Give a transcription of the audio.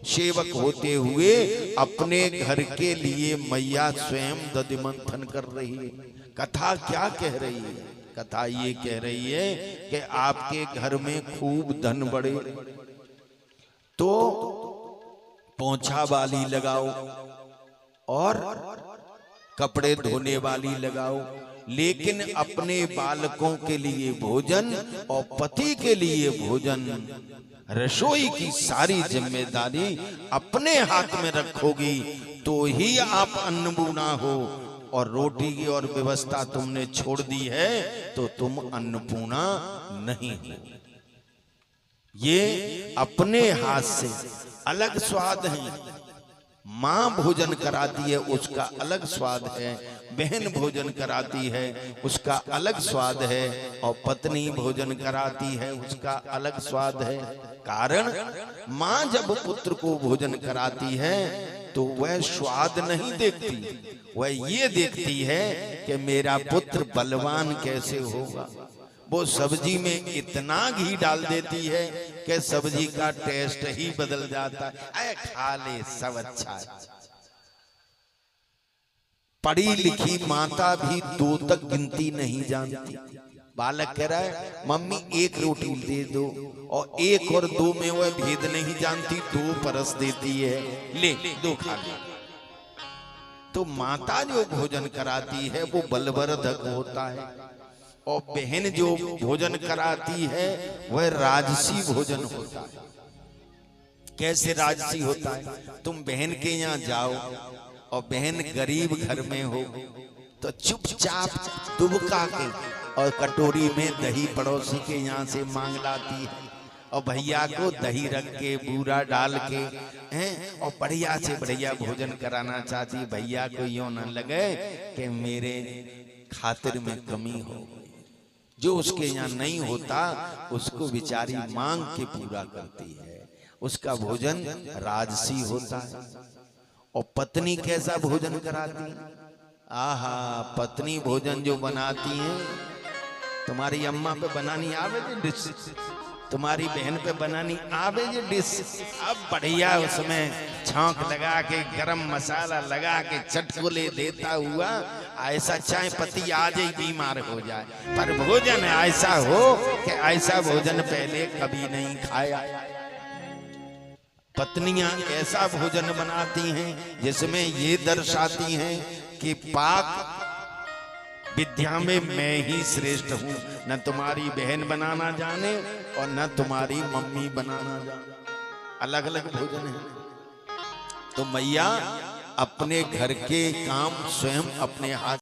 सेवक होते हुए अपने घर के लिए मैया स्वयं दधि मंथन कर रही है। कथा क्या कह रही है? कथा ये कह रही है कि आपके घर में खूब धन बढ़े तो पोंछा वाली लगाओ और कपड़े धोने वाली लगाओ, लेकिन अपने बालकों के लिए भोजन और पति के लिए भोजन, रसोई की सारी जिम्मेदारी अपने हाथ में रखोगी तो ही आप अन्नपूर्णा हो। और रोटी की और व्यवस्था तुमने छोड़ दी है तो तुम अन्नपूर्णा नहीं हो। ये अपने हाथ से अलग स्वाद है। माँ भोजन कराती है उसका अलग स्वाद है, बहन भोजन कराती है उसका अलग स्वाद है, और पत्नी भोजन कराती है उसका अलग स्वाद है। कारण माँ जब पुत्र को भोजन कराती है तो वह स्वाद नहीं देखती, वह ये देखती है कि मेरा पुत्र बलवान कैसे होगा। वो सब्जी में इतना घी डाल देती है कि सब्जी का टेस्ट ही बदल जाता है। अरे खा ले सब अच्छा है। पढ़ी लिखी माता भी 2 तक गिनती नहीं जानती। बालक कह रहा है मम्मी 1 रोटी दे दो, और 1 और 2 में वह भेद नहीं जानती, 2 परस देती है, ले 2 खा ले। तो माता जो भोजन कराती है वो बलवर्धक होता है, और बहन जो भोजन कराती है वह राजसी भोजन होता है। कैसे राजसी होता है? तुम बहन के यहाँ जाओ और बहन गरीब घर में हो तो चुपचाप दुबका के और कटोरी में दही पड़ोसी के यहाँ से मांग लाती है, और भैया को दही रख के बूरा डाल के हैं और बढ़िया से बढ़िया भोजन कराना चाहती। भैया को यूं न लगे कि मेरे खातिर में कमी हो। जो उसके यहाँ नहीं होता उसको बेचारी मांग के पूरा करती है, उसका भोजन राजसी होता है। और पत्नी कैसा भोजन कराती? आहा, पत्नी भोजन जो बनाती है, तुम्हारी अम्मा पे बनानी आवे जे डिश, तुम्हारी बहन पे बनानी आवे जे डिश, अब बढ़िया उसमें छौंक लगा के गरम मसाला लगा के चटकुले देता हुआ ऐसा चाहे पति आज ही बीमार हो जाए, पर भोजन ऐसा हो कि ऐसा भोजन पहले कभी नहीं खाया। पत्नियां ऐसा भोजन बनाती हैं जिसमें ये दर्शाती हैं कि पाक विद्या में मैं ही श्रेष्ठ हूं, न तुम्हारी बहन बनाना जाने और न तुम्हारी मम्मी बनाना जाने। अलग अलग भोजन है। तो मैया अपने घर के काम स्वयं अपने हाथ